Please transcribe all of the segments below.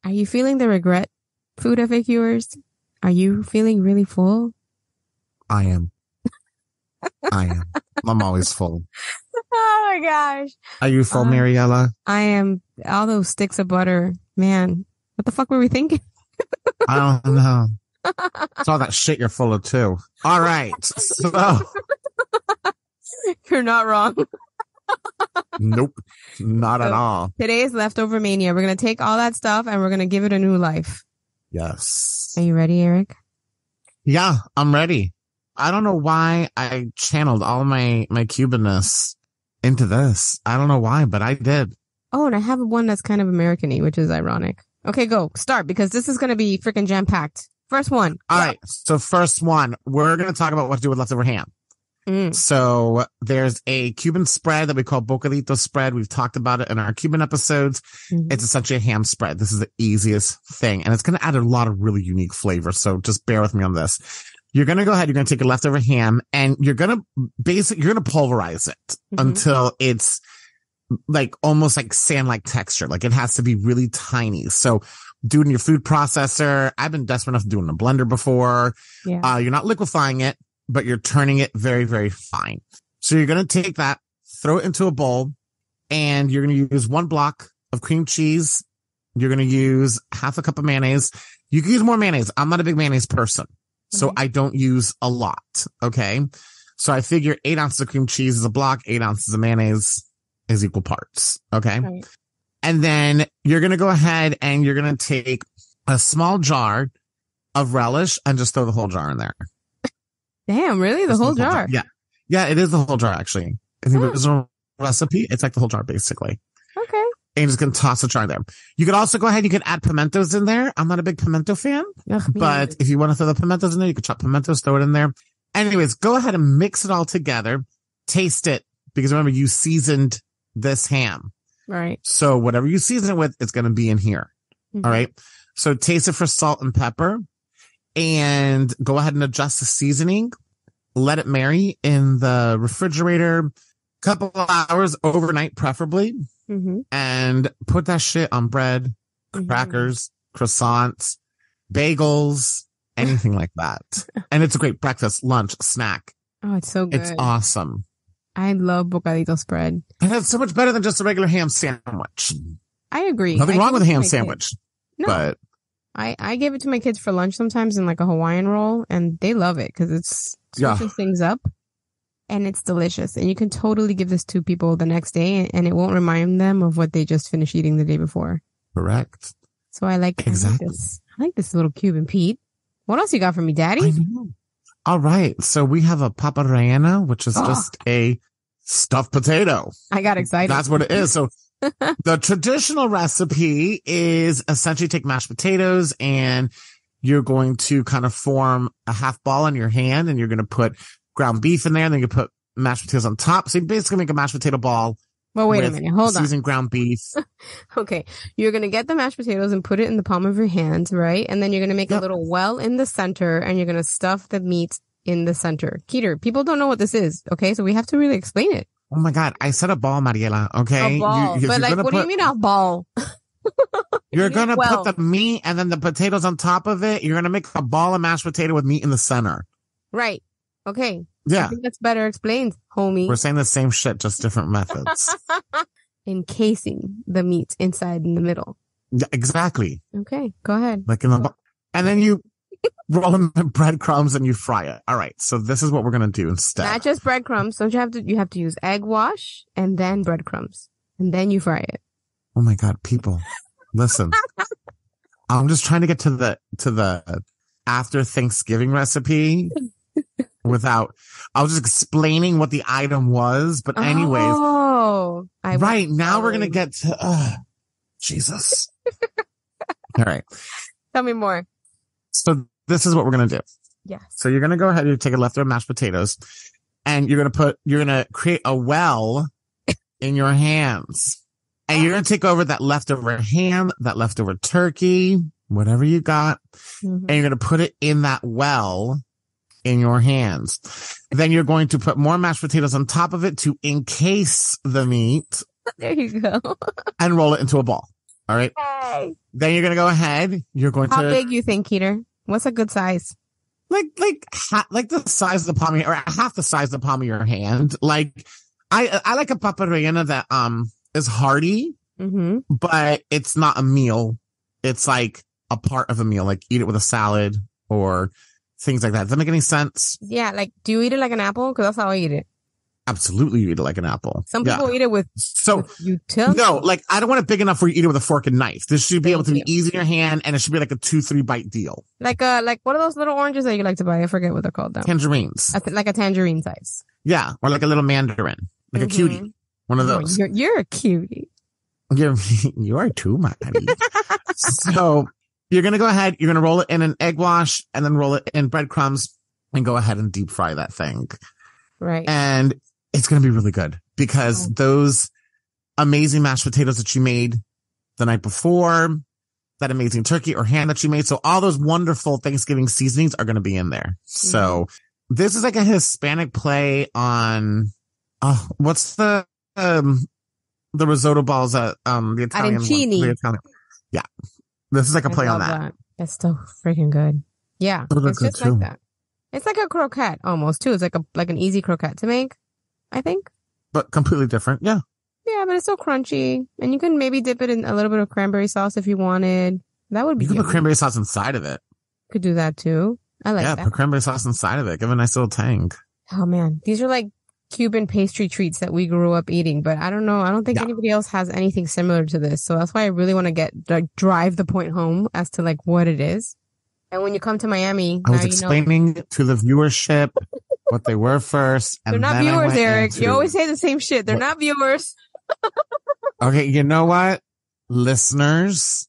Are you feeling the regret, food FAQers? Are you feeling really full? I am. I'm always full. Oh my gosh. Are you full, Mariela? I am. All those sticks of butter. Man, what the fuck were we thinking? I don't know. It's all that shit you're full of too. All right. So. You're not wrong. Nope. Not at all. Today's leftover mania. We're going to take all that stuff and we're going to give it a new life. Yes. Are you ready, Eric? Yeah, I'm ready. I don't know why I channeled all my Cubanness into this. I don't know why, but I did. Oh, and I have one that's kind of American-y, which is ironic. Okay, go. Start, because this is going to be freaking jam-packed. First one. All right. So first one, we're going to talk about what to do with leftover ham. So there's a Cuban spread that we call bocadito spread. We've talked about it in our Cuban episodes. It's essentially a ham spread. This is the easiest thing, and it's going to add a lot of really unique flavor. So just bear with me on this. You're going to go ahead. You're going to take your leftover ham and you're going to pulverize it until it's like almost like sand-like texture. Like it has to be really tiny. So do it in your food processor. I've been desperate enough to do it in a blender before. Yeah. You're not liquefying it, but you're turning it very, very fine. So you're going to take that, throw it into a bowl, and you're going to use 1 block of cream cheese. You're going to use half a cup of mayonnaise. You can use more mayonnaise. I'm not a big mayonnaise person, so I don't use a lot. Okay. So I figure 8 ounces of cream cheese is a block, 8 ounces of mayonnaise is equal parts. Okay. Right. And then you're going to go ahead and you're going to take a small jar of relish and just throw the whole jar in there. Damn, really? The whole jar? Yeah. Yeah, it is the whole jar, actually. If it was a recipe, it's like the whole jar, basically. Okay. And you're just going to toss the jar there. You could also go ahead, you could add pimentos in there. I'm not a big pimento fan, but if you want to throw the pimentos in there, you could chop pimentos, throw it in there. Anyways, go ahead and mix it all together. Taste it, because remember, you seasoned this ham. Right. So whatever you season it with, it's going to be in here. All right. So taste it for salt and pepper. And go ahead and adjust the seasoning. Let it marry in the refrigerator, couple of hours overnight, preferably. And put that shit on bread, crackers, croissants, bagels, anything like that. And it's a great breakfast, lunch, snack. Oh, it's so good. It's awesome. I love bocadito spread. And it's so much better than just a regular ham sandwich. I agree. Nothing wrong with a ham sandwich. No. But I give it to my kids for lunch sometimes in like a Hawaiian roll, and they love it because it's switches things up and it's delicious. And you can totally give this to people the next day and it won't remind them of what they just finished eating the day before. Correct. So I like this. I like this little Cuban Pete. What else you got for me, Daddy? I know. All right. So we have a papa rellena, which is just a stuffed potato. I got excited. That's what it is. So the traditional recipe is essentially take mashed potatoes and you're going to kind of form a half ball in your hand and you're going to put ground beef in there and then you put mashed potatoes on top. So you basically make a mashed potato ball. Well, wait a minute. Hold on. Using ground beef. Okay. You're going to get the mashed potatoes and put it in the palm of your hand, right? And then you're going to make a little well in the center and you're going to stuff the meat in the center. Keter, people don't know what this is. Okay. So we have to really explain it. Oh my God. I said a ball, Mariela. Okay. A ball. But like, what do you mean a ball? You're going to put the meat and then the potatoes on top of it. You're going to make a ball of mashed potato with meat in the center. Right. Okay. Yeah. I think that's better explained, homie. We're saying the same shit, just different methods. Encasing the meat inside in the middle. Yeah, exactly. Okay. Go ahead. Like in the, and then you roll them in breadcrumbs and you fry it. All right. So this is what we're going to do instead. Not just breadcrumbs. Don't you have to use egg wash and then breadcrumbs and then you fry it. Oh my God, people, listen, I'm just trying to get to the after Thanksgiving recipe without, I was just explaining what the item was. But anyways, right now we're going to get to, Jesus. All right. Tell me more. So this is what we're going to do. Yes. So you're going to go ahead and take a leftover mashed potatoes and you're going to create a well in your hands. And you're going to take over that leftover ham, that leftover turkey, whatever you got, and you're going to put it in that well in your hands. Then you're going to put more mashed potatoes on top of it to encase the meat. There you go. And roll it into a ball. All right. Hey. Then you're going to go ahead. You're going How big you think, Keeter? What's a good size? Like the size of the palm of your, or half the size of the palm of your hand. Like, I like a papa rellena that, is hearty, but it's not a meal. It's like a part of a meal. Like, eat it with a salad or things like that. Does that make any sense? Yeah. Like, do you eat it like an apple? Because that's how I eat it. Absolutely, you eat it like an apple. Some people eat it with utensils. No, like, I don't want it big enough where you eat it with a fork and knife. This should be able to be easy in your hand, and it should be like a 2-3 bite deal. Like what are those little oranges that you like to buy? I forget what they're called now. Tangerines. Like a tangerine size. Yeah, or like a little mandarin, like a cutie. One of those. You're a cutie. You are too, my honey. So you're gonna go ahead. You're gonna roll it in an egg wash, and then roll it in breadcrumbs, and go ahead and deep fry that thing. Right. And it's going to be really good because those amazing mashed potatoes that you made the night before, that amazing turkey or ham that you made. So all those wonderful Thanksgiving seasonings are going to be in there. So this is like a Hispanic play on, what's the risotto balls that, the Italian one. Yeah. This is like a play on that. It's so freaking good. Yeah. It's just like that. It's like a croquette almost too. It's like an easy croquette to make, I think. But completely different. Yeah. Yeah, but it's still crunchy. And you can maybe dip it in a little bit of cranberry sauce if you wanted. That would be good. You can put cranberry sauce inside of it. Could do that too. I like that. Yeah, put cranberry sauce inside of it. Give it a nice little tang. Oh man. These are like Cuban pastry treats that we grew up eating, but I don't know. I don't think anybody else has anything similar to this. So that's why I really want to drive the point home as to like what it is. And when you come to Miami, I was explaining to the viewership what they were first. And they're not viewers, Eric. You always say the same shit. They're not viewers. Okay, you know what? Listeners,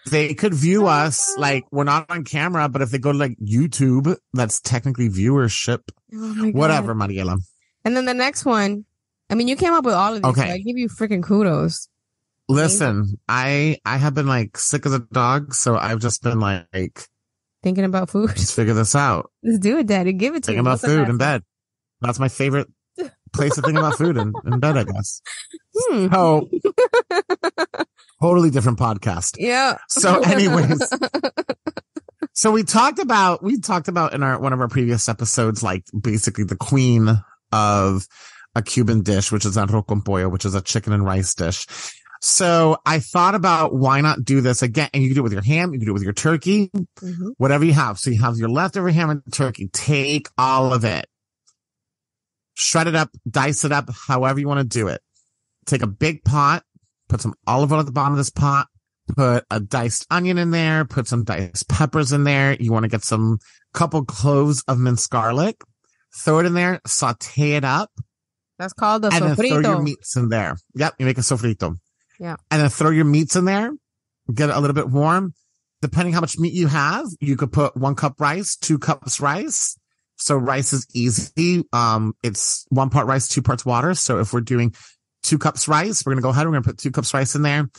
they could view us, like, we're not on camera, but if they go to, like, YouTube, that's technically viewership. Oh whatever, Mariela. And then the next one, I mean, you came up with all of these, so I give you freaking kudos. Listen, I have been like sick as a dog, so I've just been like thinking about food. Let's figure this out. Let's do it, Daddy. Give it to me. Thinking about food in bed. That's my favorite place to think about food in bed, I guess. Oh, totally different podcast. Yeah. So, anyways, so we talked about in one of our previous episodes, like basically the queen of a Cuban dish, which is arroz con pollo, which is a chicken and rice dish. So I thought about why not do this again? And you can do it with your ham. You can do it with your turkey, whatever you have. So you have your leftover ham and turkey. Take all of it, shred it up, dice it up, however you want to do it. Take a big pot, put some olive oil at the bottom of this pot, put a diced onion in there, put some diced peppers in there. You want to get some couple cloves of minced garlic, throw it in there, saute it up. That's called a sofrito. And then throw your meats in there. Yep, you make a sofrito. Yeah. And then throw your meats in there. Get it a little bit warm. Depending how much meat you have, you could put 1 cup rice, 2 cups rice. So rice is easy. It's 1 part rice, 2 parts water. So if we're doing 2 cups rice, we're going to go ahead. We're going to put 2 cups rice in there.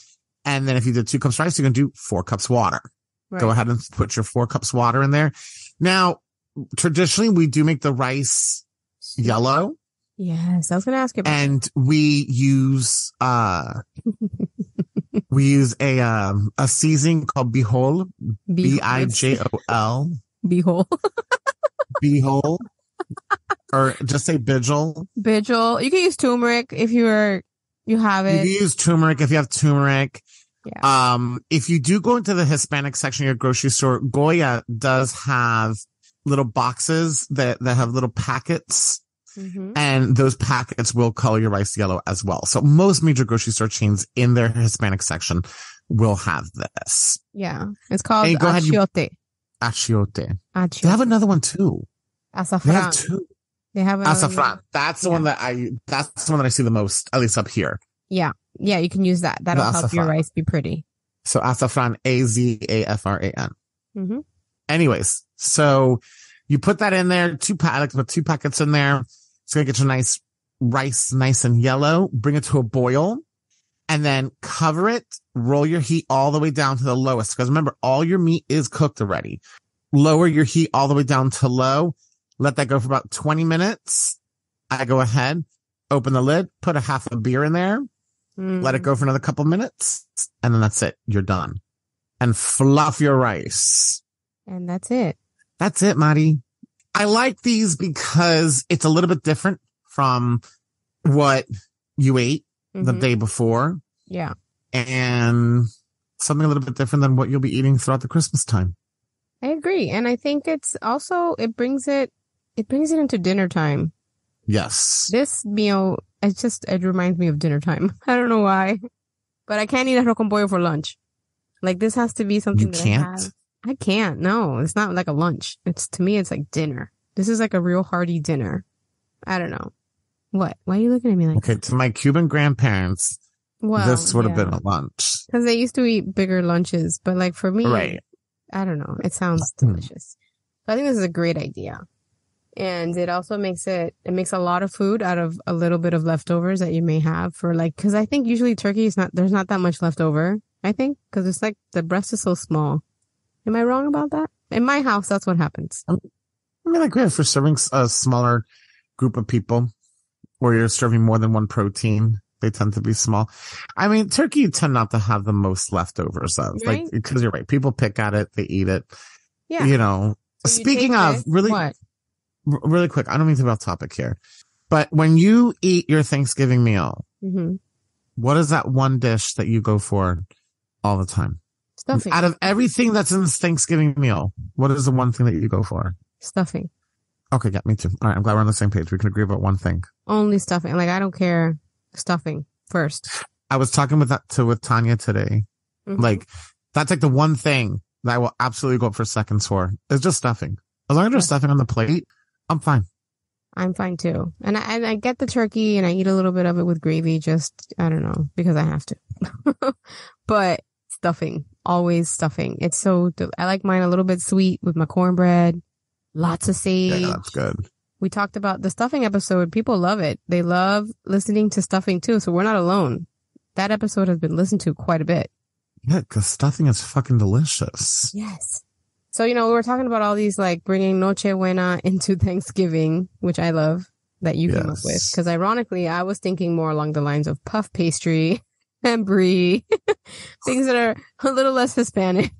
And then if you did 2 cups rice, you're going to do 4 cups water. Right. Go ahead and put your 4 cups water in there. Now, traditionally, we do make the rice yellow. Yes, I was going to ask you about and that. We use a seasoning called Bijol. Bijol. Bijol. Bijol. Or just say Bijol. Bijol. You can use turmeric if you have it. You can use turmeric if you have turmeric. Yeah. If you do go into the Hispanic section of your grocery store, Goya does have little boxes that have little packets. And those packets will color your rice yellow as well. So most major grocery store chains in their Hispanic section will have this. Yeah. It's called achiote. Achiote. They have another one too. Azafran. They have 2. They have Azafran. That's the one that I see the most, at least up here. Yeah. Yeah, you can use that. That'll help your rice be pretty. So azafran, Azafran. Anyways, so you put that in there, 2 packets in there. It's going to get your nice rice, nice and yellow. Bring it to a boil and then cover it. Roll your heat all the way down to the lowest. Because remember, all your meat is cooked already. Lower your heat all the way down to low. Let that go for about 20 minutes. I go ahead, open the lid, put a half a beer in there. let it go for another couple minutes, and then that's it. You're done. And fluff your rice. And that's it. That's it, Mari. I like these because it's a little bit different from what you ate the day before. Yeah. And something a little bit different than what you'll be eating throughout the Christmas time. I agree. And I think it's also, it brings it into dinner time. Yes. This meal, it reminds me of dinner time. I don't know why, but I can't eat arroz con pollo for lunch. Like, this has to be something you can't? I can't. No, it's not like a lunch. To me, it's like dinner. This is like a real hearty dinner. I don't know. What? Why are you looking at me like that? To my Cuban grandparents, this would have been a lunch. Because they used to eat bigger lunches. But like for me, right. I don't know. It sounds delicious. So I think this is a great idea. And it also makes a lot of food out of a little bit of leftovers that you may have for like, because I think usually turkey there's not that much left over. I think because it's like the breast is so small. Am I wrong about that? In my house, that's what happens. I mean, like, for serving a smaller group of people, where you're serving more than one protein, they tend to be small. I mean, turkey, you tend not to have the most leftovers of, right? Like, because you're right. People pick at it, they eat it. Yeah. You know, so speaking of, really quick, I don't mean to be off topic here, but when you eat your Thanksgiving meal, what is that one dish that you go for all the time? Stuffing. Out of everything that's in this Thanksgiving meal, what is the one thing that you go for? Stuffing. Okay, yeah, me too. All right, I'm glad we're on the same page. We can agree about one thing. Only stuffing. Like, I don't care. Stuffing first. I was talking with Tanya today. Like, that's like the one thing that I will absolutely go up for seconds for. It's just stuffing. As long as there's stuffing on the plate, I'm fine. I'm fine too. And I get the turkey and I eat a little bit of it with gravy. Just, I don't know, because I have to. But stuffing. Always stuffing. It's I like mine a little bit sweet with my cornbread. Lots of sage. Yeah, that's good. We talked about the stuffing episode. People love it. They love listening to stuffing too. So we're not alone. That episode has been listened to quite a bit. Yeah, because stuffing is fucking delicious. Yes. So, we were talking about all these, like, bringing Noche Buena into Thanksgiving, which I love that you came up with. Because ironically, I was thinking more along the lines of puff pastry and brie. Things that are a little less Hispanic.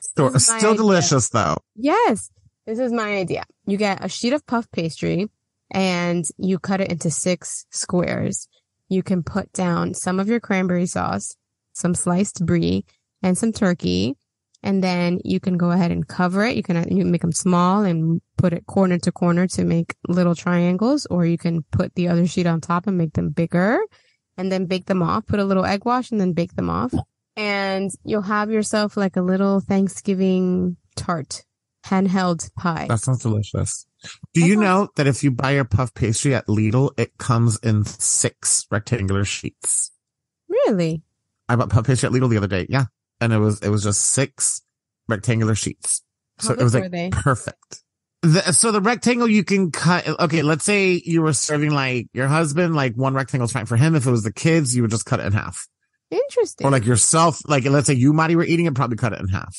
Still delicious, though. Yes. This is my idea. You get a sheet of puff pastry and you cut it into 6 squares. You can put down some of your cranberry sauce, some sliced brie, and some turkey. And then you can go ahead and cover it. You can make them small and put it corner to corner to make little triangles, or you can put the other sheet on top and make them bigger and then bake them off. Put a little egg wash and then bake them off. And you'll have yourself like a little Thanksgiving tart, handheld pie. That sounds delicious. Do you know that if you buy your puff pastry at Lidl, it comes in 6 rectangular sheets? Really? I bought puff pastry at Lidl the other day. Yeah. And it was just 6 rectangular sheets. So it was like perfect. So the rectangle you can cut. Okay. Let's say you were serving like your husband, like one rectangle is fine for him. If it was the kids, you would just cut it in half. Interesting. Or like yourself, like let's say you, Mari, were eating it, probably cut it in half.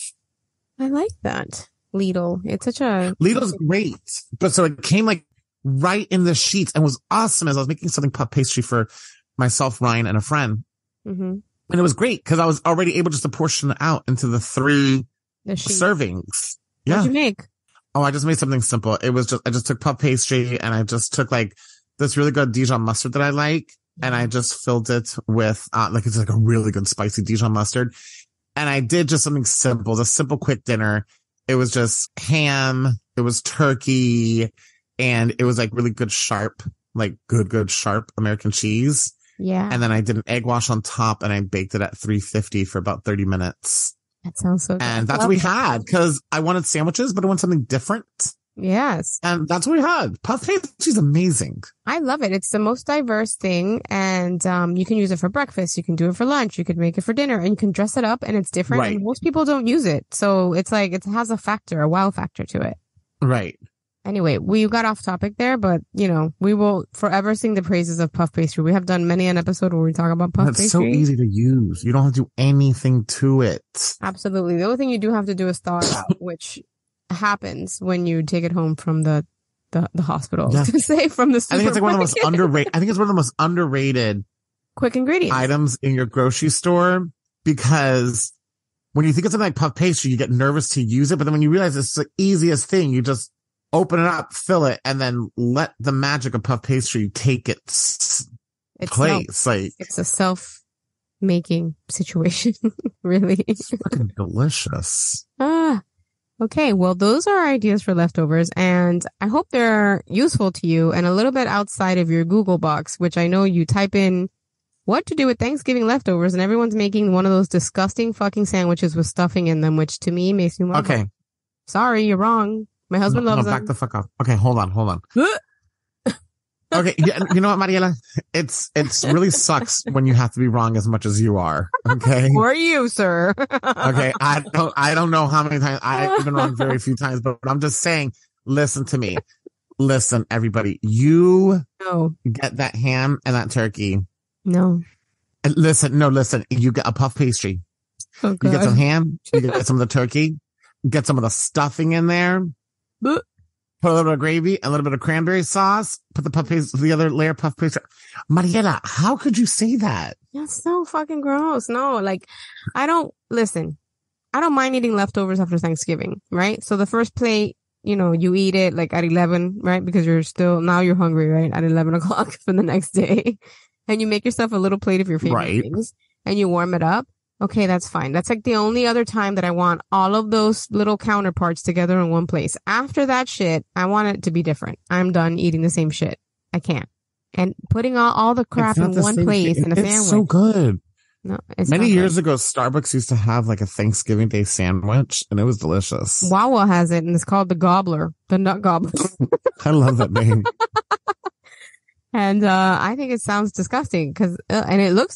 I like that. Lidl. It's Lidl's great. But so it came like right in the sheets and was awesome as I was making something puff pastry for myself, Ryan, and a friend. Mm-hmm. And it was great because I was already able just to portion it out into the 3 servings. Yeah. What'd you make? Oh, I just made something simple. I just took puff pastry and I just took like this really good Dijon mustard that I like. And I just filled it with, it's like a really good spicy Dijon mustard. And I did just something simple, just simple, quick dinner. It was just ham. It was turkey, and it was like really good, sharp, like good, sharp American cheese. Yeah. And then I did an egg wash on top and I baked it at 350 for about 30 minutes. That sounds so good. And that's what we had because I wanted sandwiches, but I wanted something different. Yes. And that's what we had. Puff pastry is amazing. I love it. It's the most diverse thing. And you can use it for breakfast. You can do it for lunch. You could make it for dinner and you can dress it up and it's different. Right. And most people don't use it. So it's like, it has a wow factor to it. Right. Anyway, we got off topic there, but we will forever sing the praises of puff pastry. We have done many an episode where we talk about puff pastry. It's so easy to use. You don't have to do anything to it. Absolutely. The only thing you do have to do is thaw it out, which happens when you take it home from the the hospital. I was going to say from the supermarket. I think it's like one of the most underrated. I think it's one of the most underrated quick ingredients items in your grocery store, because when you think of something like puff pastry, you get nervous to use it. But then when you realize it's the easiest thing, you just open it up, fill it, and then let the magic of puff pastry take its place. Like, it's a self-making situation. Really. It's fucking delicious. Okay, well, those are ideas for leftovers, and I hope they're useful to you and a little bit outside of your Google box, which I know you type in what to do with Thanksgiving leftovers, and everyone's making one of those disgusting fucking sandwiches with stuffing in them, which to me makes me want okay. Sorry, you're wrong. My husband loves them. Back the fuck up. Okay, hold on. Okay, you know what, Mariela? It's really sucks when you have to be wrong as much as you are. Okay, or you, sir. Okay, I don't know how many times I've been wrong. Very few times, but I'm just saying. Listen to me. Listen, everybody. You get that ham and that turkey. No. Listen. You get a puff pastry. Oh, you get some ham. You get some of the turkey. Get some of the stuffing in there. Put a little bit of gravy, a little bit of cranberry sauce, put the puff pastry, the other layer of puff pastry. Mariela, how could you say that? That's so fucking gross. No, like, I don't mind eating leftovers after Thanksgiving, right? So the first plate, you eat it like at 11, right? Because you're hungry, right? At 11 o'clock for the next day. And you make yourself a little plate of your favorite things and you warm it up. Okay, that's fine. That's like the only other time that I want all of those little counterparts together in one place. After that shit, I want it to be different. I'm done eating the same shit. I can't. And putting all the crap in one place in a sandwich. It's so good. No, it's Many years ago, Starbucks used to have like a Thanksgiving Day sandwich, and it was delicious. Wawa has it, and it's called the Gobbler, the Nut Gobbler. I love that name. And I think it sounds disgusting because,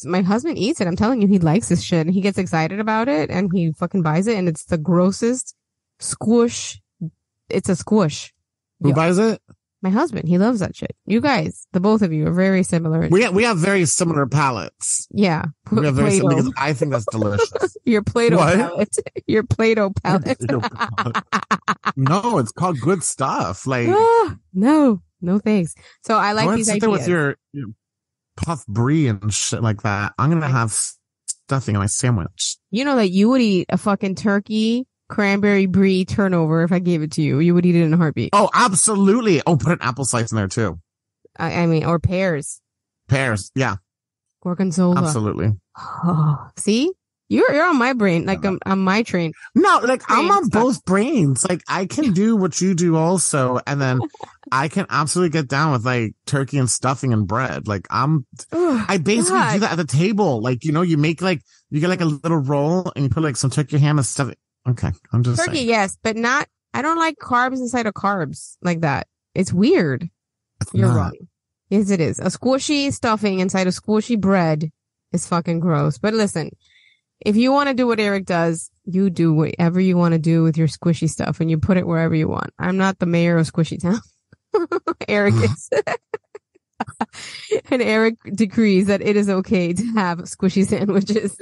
my husband eats it. I'm telling you, he likes this shit. And he gets excited about it and he fucking buys it. And it's the grossest squish. It's a squish. Who buys it? My husband. He loves that shit. You guys, the both of you are very similar. We have very similar palates. Yeah. We have very similar, because I think that's delicious. Your Play-Doh palate. Your Play-Doh palate. No, it's called good stuff. Like, no thanks. So I like these ideas. With your puff brie and shit like that. I'm going to have stuffing in my sandwich. You know that you would eat a fucking turkey cranberry brie turnover if I gave it to you. You would eat it in a heartbeat. Oh, absolutely. Oh, put an apple slice in there too. I mean, or pears. Pears, yeah. Gorgonzola. Absolutely. Oh, see? You're on my brain, like I'm on my train. No, like I'm on both brains. Like I can do what you do also, and then I can absolutely get down with like turkey and stuffing and bread. Like I basically do that at the table. Like, you get like a little roll and you put like some turkey ham and stuff. Okay, I'm just turkey, saying. yes, but I don't like carbs inside of carbs like that. It's weird. You're wrong. Yes, it is. A squishy stuffing inside of squishy bread is fucking gross. But listen. If you want to do what Eric does, you do whatever you want to do with your squishy stuff and you put it wherever you want. I'm not the mayor of Squishy Town. Eric is. And Eric decrees that it is okay to have squishy sandwiches.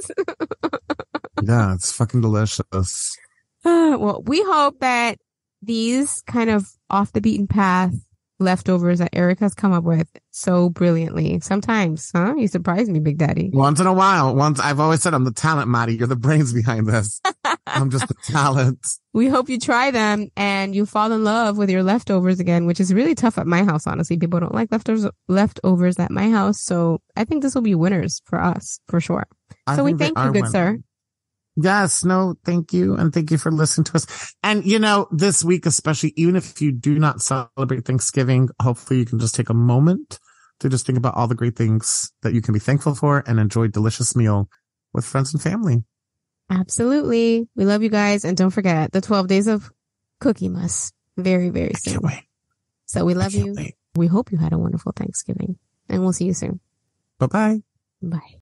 Yeah, it's fucking delicious. Well, we hope that these kind of off the beaten path leftovers that Eric has come up with so brilliantly. Sometimes, you surprise me, Big Daddy. Once in a while. I've always said I'm the talent, Maddie. You're the brains behind this. I'm just the talent. We hope you try them and you fall in love with your leftovers again, which is really tough at my house, honestly. People don't like leftovers at my house. So I think this will be winners for us, for sure. So we thank you, good sir. Yes, no, thank you. And thank you for listening to us. And, this week, especially, even if you do not celebrate Thanksgiving, hopefully you can just take a moment to just think about all the great things that you can be thankful for and enjoy a delicious meal with friends and family. Absolutely. We love you guys. And don't forget the 12 days of Cookie Muss very, very soon. Can't wait. So we love you. We hope you had a wonderful Thanksgiving and we'll see you soon. Bye-bye. Bye.